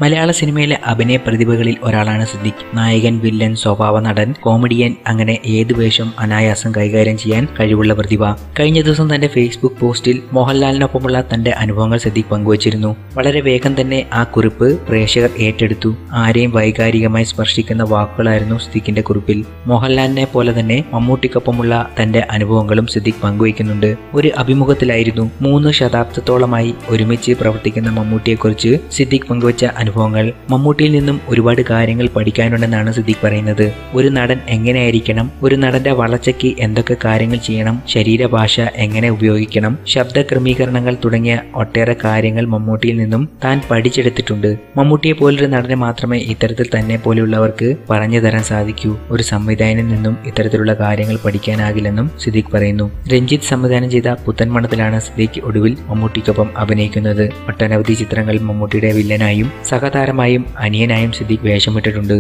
മലയാള സിനിമയിലെ അഭിനയ പ്രതിഭകളിൽ ഒരാളാണ് സിദ്ദിഖ്. നായകൻ, വില്ലൻ, സ്വഭാവ നടൻ, കോമഡിയൻ അങ്ങനെ ഏത് വേഷം അനായാസം കൈകാര്യം ചെയ്യാൻ കഴിവുള്ള പ്രതിഭ. കഴിഞ്ഞ ദിവസം തന്റെ ഫേസ്ബുക്ക് പോസ്റ്റിൽ മോഹൻലാലിനൊപ്പമുള്ള തന്റെ അനുഭവങ്ങൾ സിദ്ദിഖ് പങ്കുവച്ചിരുന്നു. വളരെ വേഗം തന്നെ ആ കുറിപ്പ് പ്രേക്ഷകർ ഏറ്റെടുത്തു. ആരെയും വൈകാരികമായി സ്പർശിക്കുന്ന വാക്കുകളായിരുന്നു സിദ്ദിഖിന്റെ കുറിപ്പിൽ. മോഹൻലാലിനെ പോലെ തന്നെ മമ്മൂട്ടിക്കൊപ്പമുള്ള തന്റെ അനുഭവങ്ങളും സിദ്ദിഖ് പങ്കുവയ്ക്കുന്നുണ്ട്. ഒരു അഭിമുഖത്തിലായിരുന്നു 3 ശതാബ്ദത്തോളമായി ഒരുമിച്ച് പ്രവർത്തിക്കുന്ന മമ്മൂട്ടിയെക്കുറിച്ച് സിദ്ദിഖ് പങ്കുവച്ച അനുഭവങ്ങൾ. മമ്മൂട്ടിയിൽ നിന്നും ഒരുപാട് കാര്യങ്ങൾ പഠിക്കാനുണ്ടെന്നാണ് സിദ്ദിഖ് പറയുന്നത്. ഒരു നടൻ എങ്ങനെയായിരിക്കണം, ഒരു നടന്റെ വളർച്ചയ്ക്ക് എന്തൊക്കെ കാര്യങ്ങൾ ചെയ്യണം, ശരീരഭാഷ എങ്ങനെ ഉപയോഗിക്കണം, ശബ്ദ ക്രമീകരണങ്ങൾ തുടങ്ങിയ ഒട്ടേറെ കാര്യങ്ങൾ മമ്മൂട്ടിയിൽ നിന്നും താൻ പഠിച്ചെടുത്തിട്ടുണ്ട്. മമ്മൂട്ടിയെ പോലൊരു നടനെ മാത്രമേ ഇത്തരത്തിൽ തന്നെ പോലെയുള്ളവർക്ക് പറഞ്ഞു തരാൻ സാധിക്കൂ. ഒരു സംവിധായകനിൽ നിന്നും ഇത്തരത്തിലുള്ള കാര്യങ്ങൾ പഠിക്കാനാകില്ലെന്നും സിദ്ദിഖ് പറയുന്നു. രഞ്ജിത്ത് സംവിധാനം ചെയ്ത പുത്തൻ മണത്തിലാണ് സിദ്ദിഖ് ഒടുവിൽ മമ്മൂട്ടിക്കൊപ്പം അഭിനയിക്കുന്നത്. ഒട്ടനവധി ചിത്രങ്ങളിൽ മമ്മൂട്ടിയുടെ വില്ലനായും സഹതാരമായും അനിയനായും സിദ്ദിഖ് വേഷമിട്ടിട്ടുണ്ട്.